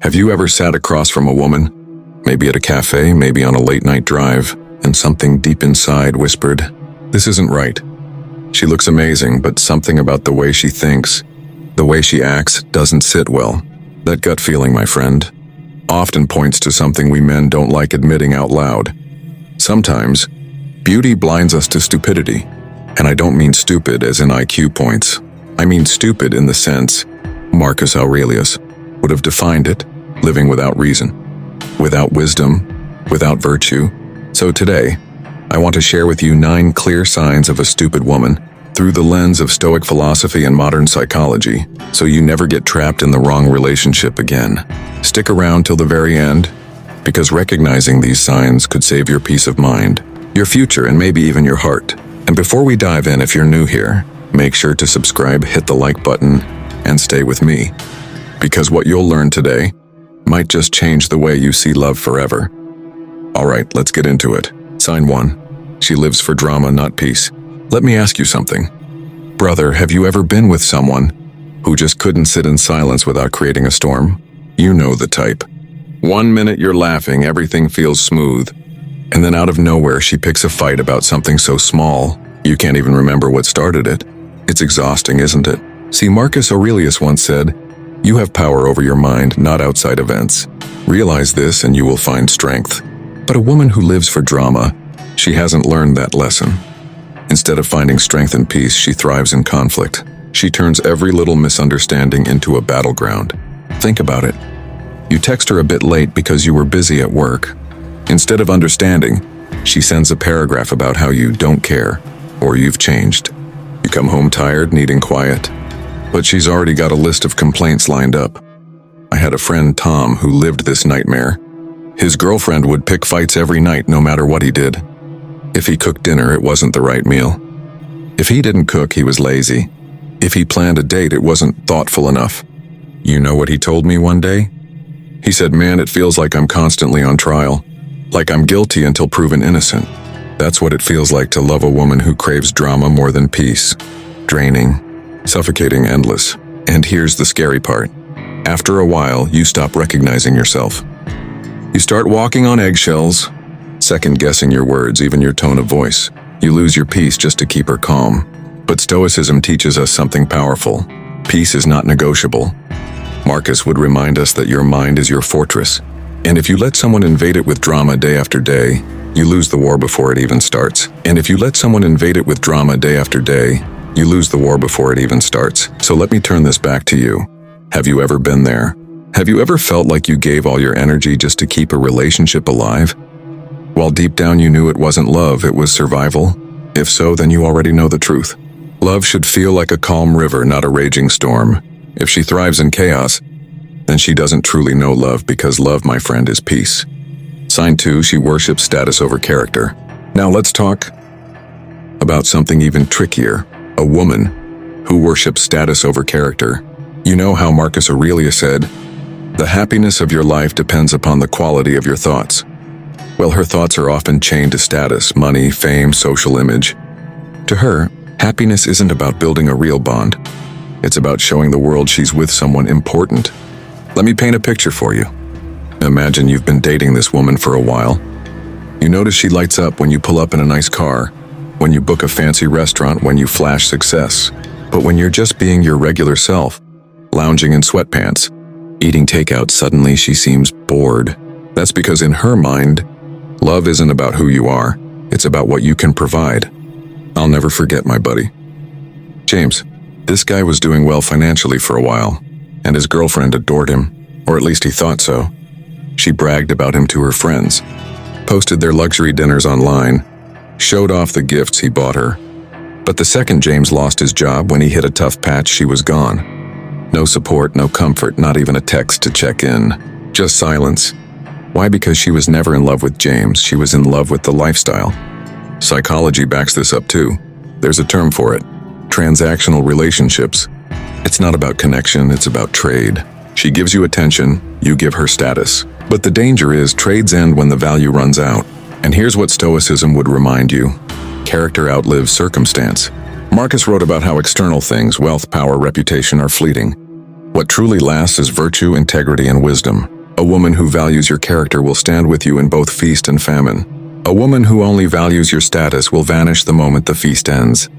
Have you ever sat across from a woman, maybe at a cafe, maybe on a late-night drive, and something deep inside whispered, "This isn't right. She looks amazing, but something about the way she thinks, the way she acts, doesn't sit well." That gut feeling, my friend, often points to something we men don't like admitting out loud. Sometimes, beauty blinds us to stupidity. And I don't mean stupid as in IQ points. I mean stupid in the sense Marcus Aurelius would have defined it: living without reason, without wisdom, without virtue. So today, I want to share with you 9 clear signs of a stupid woman through the lens of Stoic philosophy and modern psychology, so you never get trapped in the wrong relationship again. Stick around till the very end, because recognizing these signs could save your peace of mind, your future, and maybe even your heart. And before we dive in, if you're new here, make sure to subscribe, hit the like button, and stay with me, because what you'll learn today might just change the way you see love forever. All right, let's get into it. Sign 1. She lives for drama, not peace. Let me ask you something. Brother, have you ever been with someone who just couldn't sit in silence without creating a storm? You know the type. 1 minute you're laughing, everything feels smooth, and then out of nowhere she picks a fight about something so small, you can't even remember what started it. It's exhausting, isn't it? See, Marcus Aurelius once said, "You have power over your mind, not outside events. Realize this and you will find strength." But a woman who lives for drama, she hasn't learned that lesson. Instead of finding strength and peace, she thrives in conflict. She turns every little misunderstanding into a battleground. Think about it. You text her a bit late because you were busy at work. Instead of understanding, she sends a paragraph about how you don't care, or you've changed. You come home tired, needing quiet, but she's already got a list of complaints lined up. I had a friend, Tom, who lived this nightmare. His girlfriend would pick fights every night, no matter what he did. If he cooked dinner, it wasn't the right meal. If he didn't cook, he was lazy. If he planned a date, it wasn't thoughtful enough. You know what he told me one day? He said, "Man, it feels like I'm constantly on trial. Like I'm guilty until proven innocent." That's what it feels like to love a woman who craves drama more than peace. Draining, suffocating, endless. And here's the scary part. After a while, you stop recognizing yourself. You start walking on eggshells, second-guessing your words, even your tone of voice. You lose your peace just to keep her calm. But Stoicism teaches us something powerful. Peace is not negotiable. Marcus would remind us that your mind is your fortress. And if you let someone invade it with drama day after day, you lose the war before it even starts. And if you let someone invade it with drama day after day, you lose the war before it even starts. So let me turn this back to you. Have you ever been there? Have you ever felt like you gave all your energy just to keep a relationship alive? While deep down you knew it wasn't love, it was survival? If so, then you already know the truth. Love should feel like a calm river, not a raging storm. If she thrives in chaos, then she doesn't truly know love, because love, my friend, is peace. Sign 2, she worships status over character. Now let's talk about something even trickier. A woman who worships status over character. You know how Marcus Aurelius said, "The happiness of your life depends upon the quality of your thoughts." Well, her thoughts are often chained to status, money, fame, social image. To her, happiness isn't about building a real bond. It's about showing the world she's with someone important. Let me paint a picture for you. Imagine you've been dating this woman for a while. You notice she lights up when you pull up in a nice car, when you book a fancy restaurant, when you flash success. But when you're just being your regular self, lounging in sweatpants, eating takeout, suddenly she seems bored. That's because in her mind, love isn't about who you are, it's about what you can provide. I'll never forget my buddy, James. This guy was doing well financially for a while, and his girlfriend adored him, or at least he thought so. She bragged about him to her friends, posted their luxury dinners online, showed off the gifts he bought her. But the second James lost his job, when he hit a tough patch, she was gone. No support, no comfort, not even a text to check in. Just silence. Why? Because she was never in love with James, she was in love with the lifestyle. Psychology backs this up too. There's a term for it. Transactional relationships. It's not about connection, it's about trade. She gives you attention, you give her status. But the danger is trades end when the value runs out. And here's what Stoicism would remind you. Character outlives circumstance. Marcus wrote about how external things, wealth, power, reputation, are fleeting. What truly lasts is virtue, integrity, and wisdom. A woman who values your character will stand with you in both feast and famine. A woman who only values your status will vanish the moment the feast ends.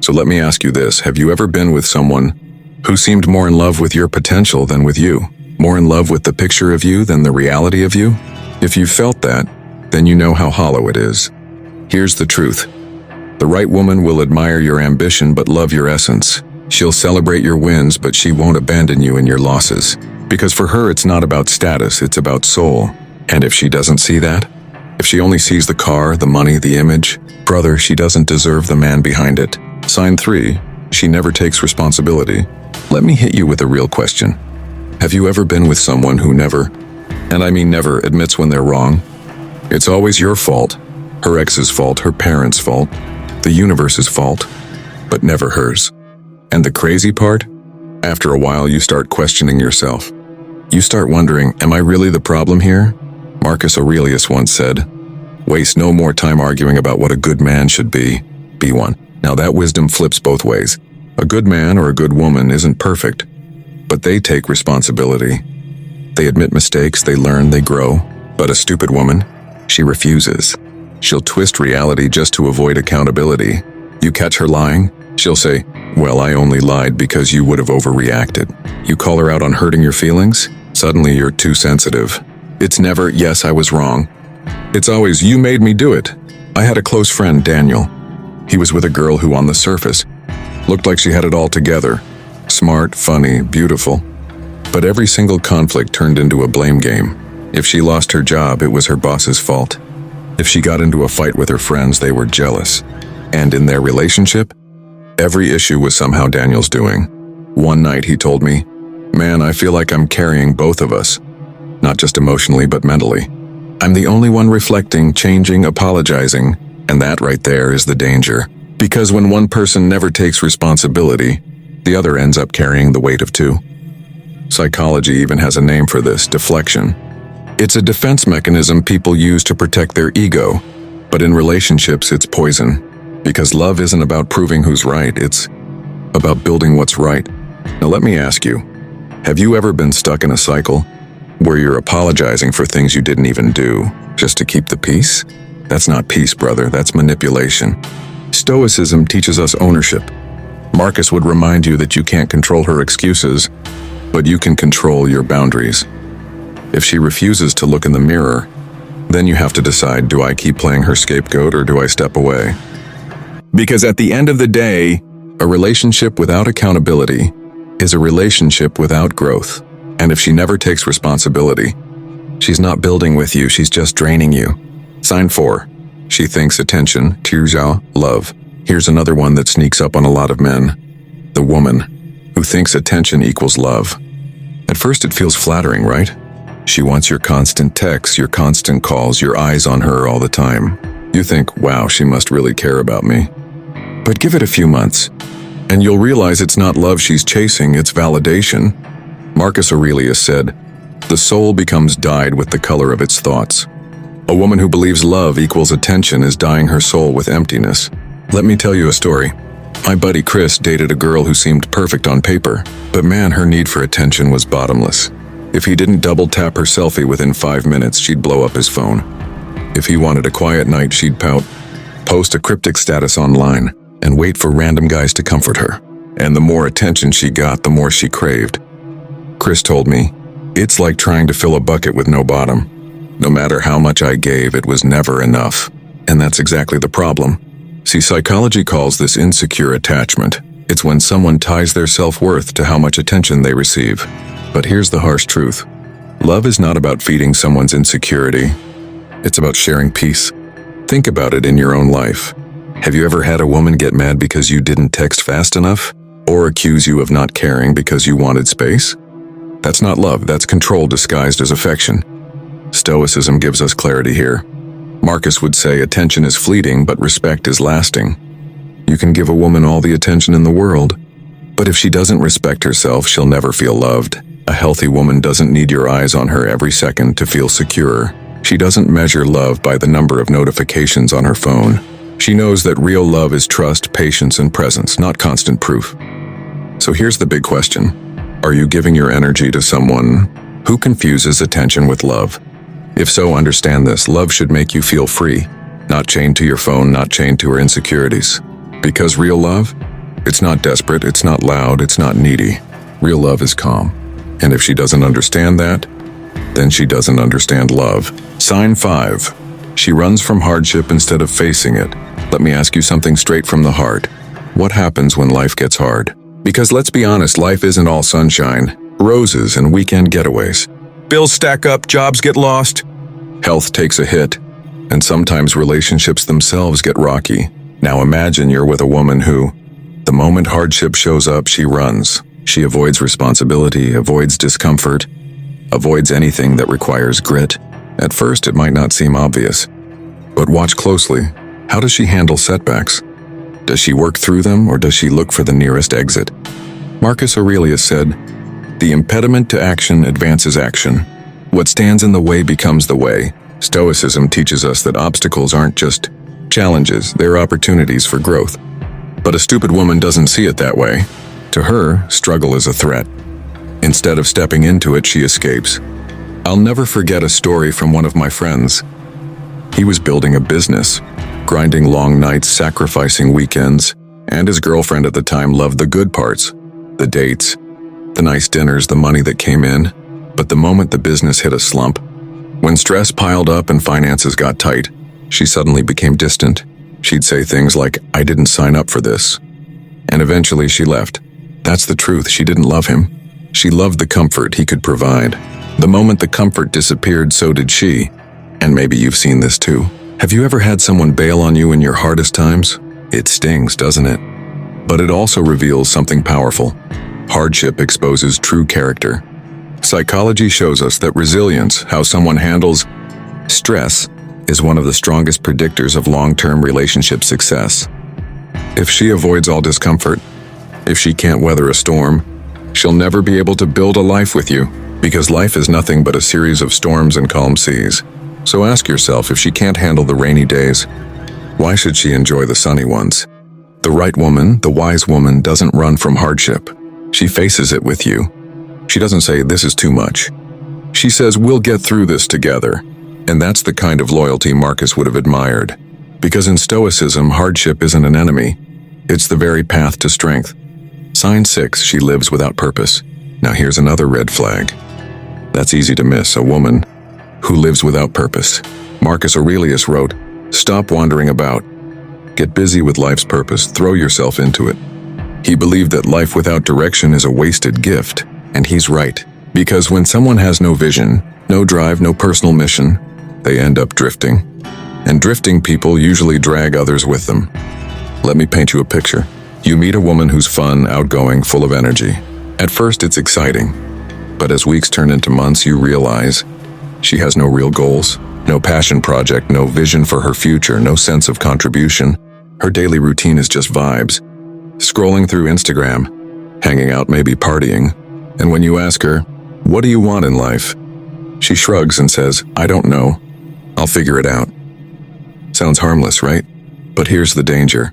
So let me ask you this, have you ever been with someone who seemed more in love with your potential than with you? More in love with the picture of you than the reality of you? If you felt that, then you know how hollow it is. Here's the truth. The right woman will admire your ambition but love your essence. She'll celebrate your wins, but she won't abandon you in your losses. Because for her, it's not about status, it's about soul. And if she doesn't see that, if she only sees the car, the money, the image, brother, she doesn't deserve the man behind it. Sign 3, she never takes responsibility. Let me hit you with a real question. Have you ever been with someone who never, and I mean never, admits when they're wrong? It's always your fault, her ex's fault, her parents' fault, the universe's fault, but never hers. And the crazy part? After a while, you start questioning yourself. You start wondering, am I really the problem here? Marcus Aurelius once said, "Waste no more time arguing about what a good man should be one." Now that wisdom flips both ways. A good man or a good woman isn't perfect, but they take responsibility. They admit mistakes, they learn, they grow. But a stupid woman, she refuses. She'll twist reality just to avoid accountability. You catch her lying, she'll say, "Well, I only lied because you would have overreacted." You call her out on hurting your feelings, suddenly you're too sensitive. It's never, "Yes, I was wrong." It's always, "You made me do it." I had a close friend, Daniel. He was with a girl who on the surface looked like she had it all together. Smart, funny, beautiful. But every single conflict turned into a blame game. If she lost her job, it was her boss's fault. If she got into a fight with her friends, they were jealous. And in their relationship, every issue was somehow Daniel's doing. One night he told me, "Man, I feel like I'm carrying both of us. Not just emotionally, but mentally. I'm the only one reflecting, changing, apologizing, and that right there is the danger. Because when one person never takes responsibility, the other ends up carrying the weight of two." Psychology even has a name for this, deflection. It's a defense mechanism people use to protect their ego, but in relationships it's poison. Because love isn't about proving who's right, it's about building what's right. Now let me ask you, have you ever been stuck in a cycle where you're apologizing for things you didn't even do, just to keep the peace? That's not peace, brother, that's manipulation. Stoicism teaches us ownership. Marcus would remind you that you can't control her excuses, but you can control your boundaries. If she refuses to look in the mirror, then you have to decide, do I keep playing her scapegoat or do I step away? Because at the end of the day, a relationship without accountability is a relationship without growth. And if she never takes responsibility, she's not building with you, she's just draining you. Sign 4. She thinks attention, tirza, love. Here's another one that sneaks up on a lot of men. The woman who thinks attention equals love. At first it feels flattering, right? She wants your constant texts, your constant calls, your eyes on her all the time. You think, wow, she must really care about me. But give it a few months, and you'll realize it's not love she's chasing, it's validation. Marcus Aurelius said, "The soul becomes dyed with the color of its thoughts." A woman who believes love equals attention is dyeing her soul with emptiness. Let me tell you a story. My buddy Chris dated a girl who seemed perfect on paper, but man, her need for attention was bottomless. If he didn't double tap her selfie within 5 minutes, she'd blow up his phone. If he wanted a quiet night, she'd pout, post a cryptic status online, and wait for random guys to comfort her. And the more attention she got, the more she craved. Chris told me, "It's like trying to fill a bucket with no bottom. No matter how much I gave, it was never enough." And that's exactly the problem. See, psychology calls this insecure attachment. It's when someone ties their self-worth to how much attention they receive. But here's the harsh truth. Love is not about feeding someone's insecurity. It's about sharing peace. Think about it in your own life. Have you ever had a woman get mad because you didn't text fast enough? Or accuse you of not caring because you wanted space? That's not love, that's control disguised as affection. Stoicism gives us clarity here. Marcus would say attention is fleeting, but respect is lasting. You can give a woman all the attention in the world, but if she doesn't respect herself, she'll never feel loved. A healthy woman doesn't need your eyes on her every second to feel secure. She doesn't measure love by the number of notifications on her phone. She knows that real love is trust, patience, and presence, not constant proof. So here's the big question. Are you giving your energy to someone who confuses attention with love? If so, understand this. Love should make you feel free, not chained to your phone, not chained to her insecurities. Because real love, it's not desperate, it's not loud, it's not needy. Real love is calm. And if she doesn't understand that, then she doesn't understand love. Sign 5. She runs from hardship instead of facing it. Let me ask you something straight from the heart. What happens when life gets hard? Because let's be honest, life isn't all sunshine, roses, and weekend getaways. Bills stack up, jobs get lost, health takes a hit, and sometimes relationships themselves get rocky. Now imagine you're with a woman who, the moment hardship shows up, she runs. She avoids responsibility, avoids discomfort, avoids anything that requires grit. At first, it might not seem obvious, but watch closely. How does she handle setbacks? Does she work through them, or does she look for the nearest exit? Marcus Aurelius said, "The impediment to action advances action. What stands in the way becomes the way." Stoicism teaches us that obstacles aren't just challenges, they're opportunities for growth. But a stupid woman doesn't see it that way. To her, struggle is a threat. Instead of stepping into it, she escapes. I'll never forget a story from one of my friends. He was building a business, grinding long nights, sacrificing weekends, and his girlfriend at the time loved the good parts, the dates, the nice dinners, the money that came in. But the moment the business hit a slump, when stress piled up and finances got tight, she suddenly became distant. She'd say things like, "I didn't sign up for this." And eventually she left. That's the truth, she didn't love him. She loved the comfort he could provide. The moment the comfort disappeared, so did she. And maybe you've seen this too. Have you ever had someone bail on you in your hardest times? It stings, doesn't it? But it also reveals something powerful. Hardship exposes true character. Psychology shows us that resilience, how someone handles stress, is one of the strongest predictors of long-term relationship success. If she avoids all discomfort, if she can't weather a storm, she'll never be able to build a life with you, because life is nothing but a series of storms and calm seas. So ask yourself, if she can't handle the rainy days, why should she enjoy the sunny ones? The right woman, the wise woman, doesn't run from hardship. She faces it with you. She doesn't say, "This is too much." She says, "We'll get through this together." And that's the kind of loyalty Marcus would have admired. Because in Stoicism, hardship isn't an enemy. It's the very path to strength. Sign 6, she lives without purpose. Now here's another red flag. That's easy to miss, a woman who lives without purpose. Marcus Aurelius wrote, "Stop wandering about. Get busy with life's purpose, throw yourself into it." He believed that life without direction is a wasted gift, and he's right. Because when someone has no vision, no drive, no personal mission, they end up drifting. And drifting people usually drag others with them. Let me paint you a picture. You meet a woman who's fun, outgoing, full of energy. At first it's exciting, but as weeks turn into months, you realize she has no real goals, no passion project, no vision for her future, no sense of contribution. Her daily routine is just vibes. Scrolling through Instagram, hanging out, maybe partying. And when you ask her, "What do you want in life?" she shrugs and says, "I don't know. I'll figure it out." Sounds harmless, right? But here's the danger.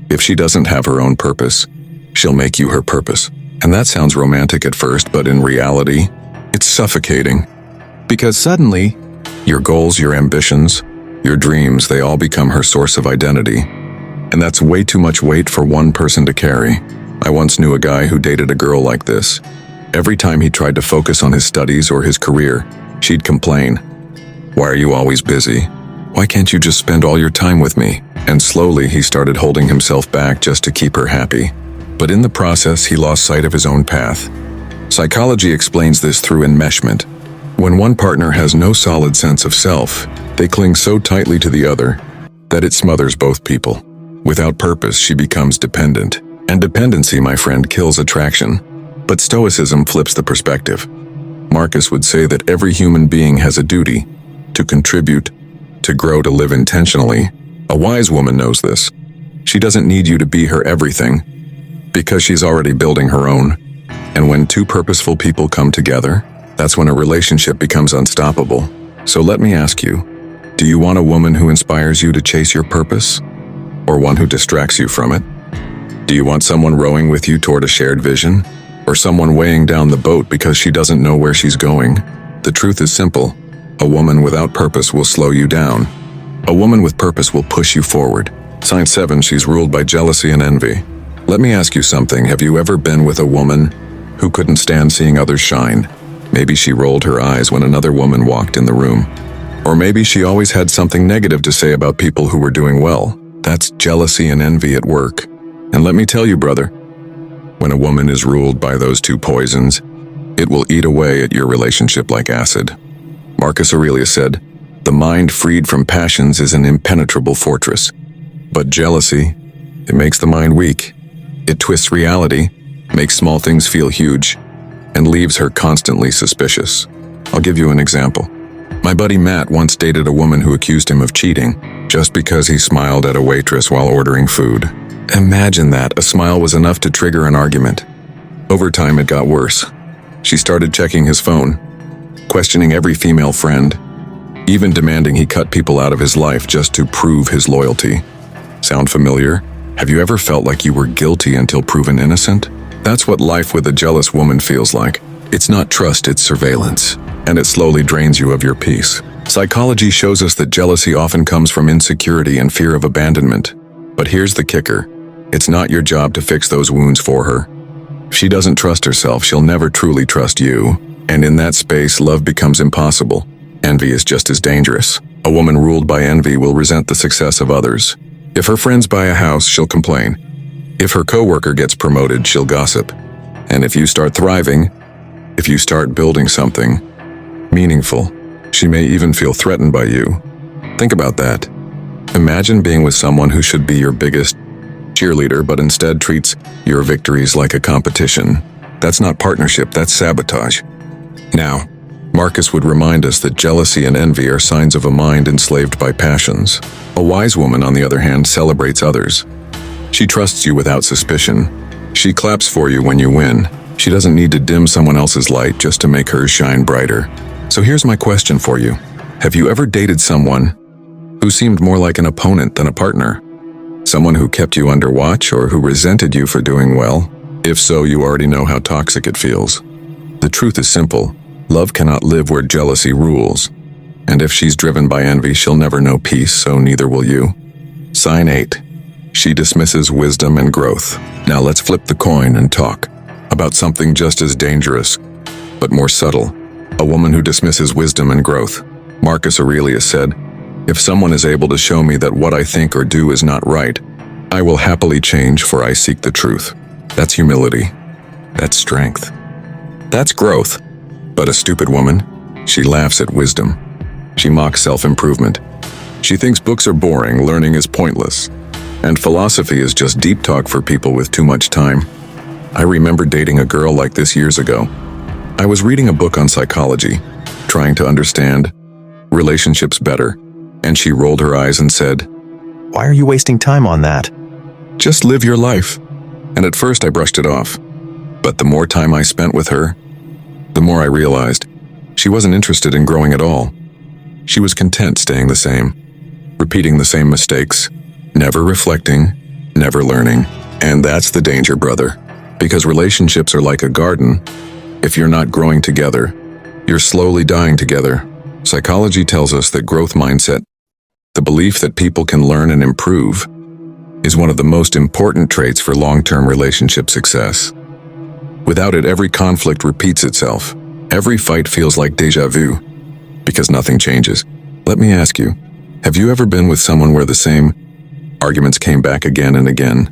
If she doesn't have her own purpose, she'll make you her purpose. And that sounds romantic at first, but in reality, it's suffocating. Because suddenly, your goals, your ambitions, your dreams, they all become her source of identity. And that's way too much weight for one person to carry. I once knew a guy who dated a girl like this. Every time he tried to focus on his studies or his career, she'd complain, "Why are you always busy? Why can't you just spend all your time with me?" And slowly he started holding himself back just to keep her happy. But in the process, he lost sight of his own path. Psychology explains this through enmeshment. When one partner has no solid sense of self, they cling so tightly to the other that it smothers both people. Without purpose, she becomes dependent. And dependency, my friend, kills attraction. But Stoicism flips the perspective. Marcus would say that every human being has a duty to contribute, to grow, to live intentionally. A wise woman knows this. She doesn't need you to be her everything, because she's already building her own. And when two purposeful people come together, that's when a relationship becomes unstoppable. So let me ask you, do you want a woman who inspires you to chase your purpose, or one who distracts you from it? Do you want someone rowing with you toward a shared vision, or someone weighing down the boat because she doesn't know where she's going. The truth is simple. A woman without purpose will slow you down. A woman with purpose will push you forward. Sign 7, she's ruled by jealousy and envy. Let me ask you something. Have you ever been with a woman who couldn't stand seeing others shine? Maybe she rolled her eyes when another woman walked in the room. Or maybe she always had something negative to say about people who were doing well. That's jealousy and envy at work. And let me tell you, brother, when a woman is ruled by those two poisons, it will eat away at your relationship like acid. Marcus Aurelius said, "The mind freed from passions is an impenetrable fortress." But jealousy, it makes the mind weak. It twists reality, makes small things feel huge, and leaves her constantly suspicious. I'll give you an example. My buddy Matt once dated a woman who accused him of cheating just because he smiled at a waitress while ordering food. Imagine that, a smile was enough to trigger an argument. Over time, it got worse. She started checking his phone, questioning every female friend, even demanding he cut people out of his life just to prove his loyalty. Sound familiar? Have you ever felt like you were guilty until proven innocent? That's what life with a jealous woman feels like. It's not trust, it's surveillance, and it slowly drains you of your peace. Psychology shows us that jealousy often comes from insecurity and fear of abandonment. But here's the kicker. It's not your job to fix those wounds for her. If she doesn't trust herself, she'll never truly trust you. And in that space, love becomes impossible. Envy is just as dangerous. A woman ruled by envy will resent the success of others. If her friends buy a house, she'll complain. If her coworker gets promoted, she'll gossip. And if you start thriving, if you start building something meaningful, she may even feel threatened by you. Think about that. Imagine being with someone who should be your biggest cheerleader, but instead treats your victories like a competition. That's not partnership, that's sabotage. Now, Marcus would remind us that jealousy and envy are signs of a mind enslaved by passions. A wise woman, on the other hand, celebrates others. She trusts you without suspicion. She claps for you when you win. She doesn't need to dim someone else's light just to make hers shine brighter. So here's my question for you. Have you ever dated someone who seemed more like an opponent than a partner? Someone who kept you under watch or who resented you for doing well? If so, you already know how toxic it feels. The truth is simple. Love cannot live where jealousy rules. And if she's driven by envy, she'll never know peace, so neither will you. Sign 8. She dismisses wisdom and growth. Now let's flip the coin and talk about something just as dangerous, but more subtle. A woman who dismisses wisdom and growth. Marcus Aurelius said, "If someone is able to show me that what I think or do is not right, I will happily change, for I seek the truth." That's humility. That's strength. That's growth. But a stupid woman, she laughs at wisdom. She mocks self-improvement. She thinks books are boring, learning is pointless, and philosophy is just deep talk for people with too much time. I remember dating a girl like this years ago. I was reading a book on psychology, trying to understand relationships better, and she rolled her eyes and said, "Why are you wasting time on that?" "Just live your life." And at first I brushed it off. But the more time I spent with her, the more I realized she wasn't interested in growing at all. She was content staying the same, repeating the same mistakes, never reflecting, never learning. And that's the danger, brother. Because relationships are like a garden. If you're not growing together, you're slowly dying together. Psychology tells us that growth mindset, the belief that people can learn and improve, is one of the most important traits for long-term relationship success. Without it, every conflict repeats itself. Every fight feels like déjà vu, because nothing changes. Let me ask you, have you ever been with someone where the same arguments came back again and again,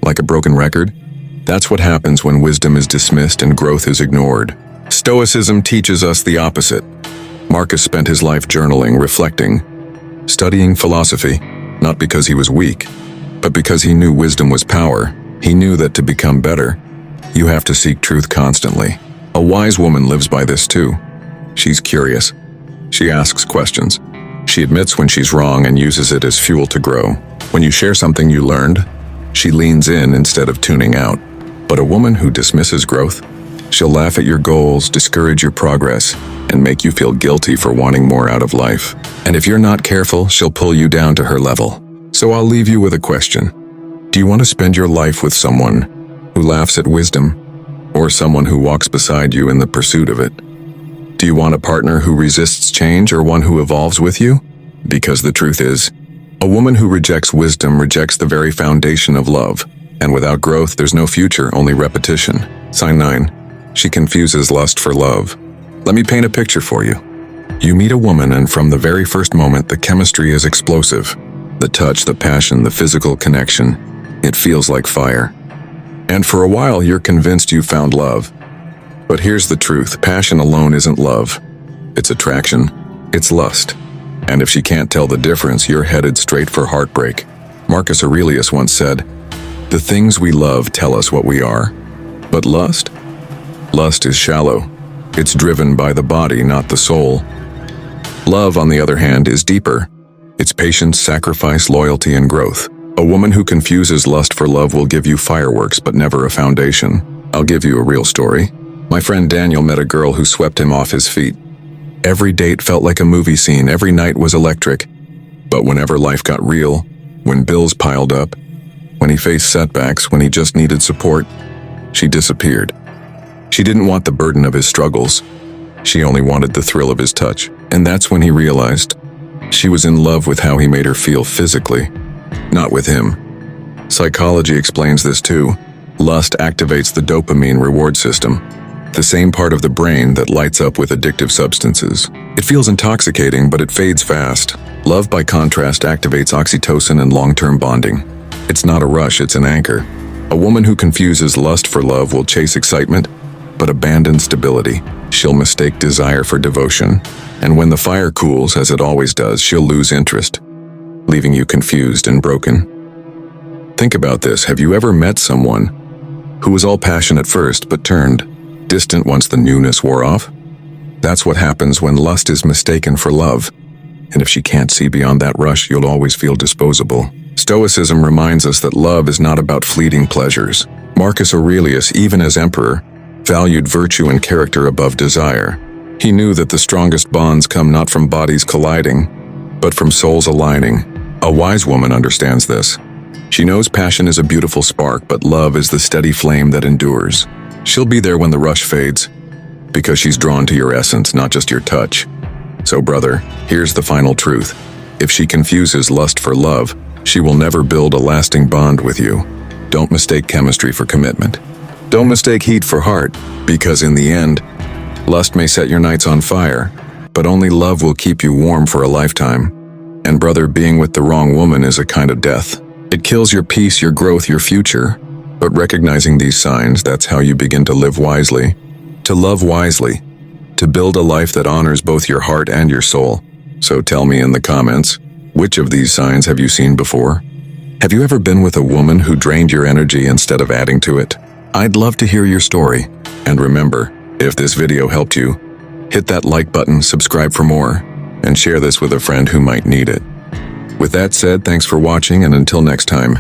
like a broken record? That's what happens when wisdom is dismissed and growth is ignored. Stoicism teaches us the opposite. Marcus spent his life journaling, reflecting, studying philosophy, not because he was weak, but because he knew wisdom was power. He knew that to become better, you have to seek truth constantly. A wise woman lives by this too. She's curious. She asks questions. She admits when she's wrong and uses it as fuel to grow. When you share something you learned, she leans in instead of tuning out. But a woman who dismisses growth, she'll laugh at your goals, discourage your progress, and make you feel guilty for wanting more out of life. And if you're not careful, she'll pull you down to her level. So I'll leave you with a question. Do you want to spend your life with someone who laughs at wisdom or someone who walks beside you in the pursuit of it? Do you want a partner who resists change or one who evolves with you? Because the truth is, a woman who rejects wisdom rejects the very foundation of love. And without growth, there's no future, only repetition. Sign 9. She confuses lust for love. Let me paint a picture for you. You meet a woman, and from the very first moment, the chemistry is explosive. The touch, the passion, the physical connection. It feels like fire. And for a while, you're convinced you found love. But here's the truth. Passion alone isn't love. It's attraction. It's lust. And if she can't tell the difference, you're headed straight for heartbreak. Marcus Aurelius once said, "The things we love tell us what we are. But lust? Lust is shallow. It's driven by the body, not the soul. Love, on the other hand, is deeper. It's patience, sacrifice, loyalty, and growth. A woman who confuses lust for love will give you fireworks, but never a foundation. I'll give you a real story. My friend Daniel met a girl who swept him off his feet. Every date felt like a movie scene, every night was electric. But whenever life got real, when bills piled up, when he faced setbacks, when he just needed support, she disappeared. She didn't want the burden of his struggles. She only wanted the thrill of his touch. And that's when he realized she was in love with how he made her feel physically, not with him. Psychology explains this too. Lust activates the dopamine reward system, the same part of the brain that lights up with addictive substances. It feels intoxicating, but it fades fast. Love, by contrast, activates oxytocin and long-term bonding. It's not a rush, it's an anchor. A woman who confuses lust for love will chase excitement, but abandon stability. She'll mistake desire for devotion. And when the fire cools, as it always does, she'll lose interest, leaving you confused and broken. Think about this. Have you ever met someone who was all passion at first, but turned distant once the newness wore off? That's what happens when lust is mistaken for love. And if she can't see beyond that rush, you'll always feel disposable. Stoicism reminds us that love is not about fleeting pleasures. Marcus Aurelius, even as emperor, valued virtue and character above desire. He knew that the strongest bonds come not from bodies colliding, but from souls aligning. A wise woman understands this. She knows passion is a beautiful spark, but love is the steady flame that endures. She'll be there when the rush fades, because she's drawn to your essence, not just your touch. So brother, here's the final truth. If she confuses lust for love, she will never build a lasting bond with you. Don't mistake chemistry for commitment. Don't mistake heat for heart, because in the end, lust may set your nights on fire, but only love will keep you warm for a lifetime. And brother, being with the wrong woman is a kind of death. It kills your peace, your growth, your future. But recognizing these signs, that's how you begin to live wisely, to love wisely, to build a life that honors both your heart and your soul. So tell me in the comments, which of these signs have you seen before? Have you ever been with a woman who drained your energy instead of adding to it? I'd love to hear your story. And remember, if this video helped you, hit that like button, subscribe for more, and share this with a friend who might need it. With that said, thanks for watching, and until next time,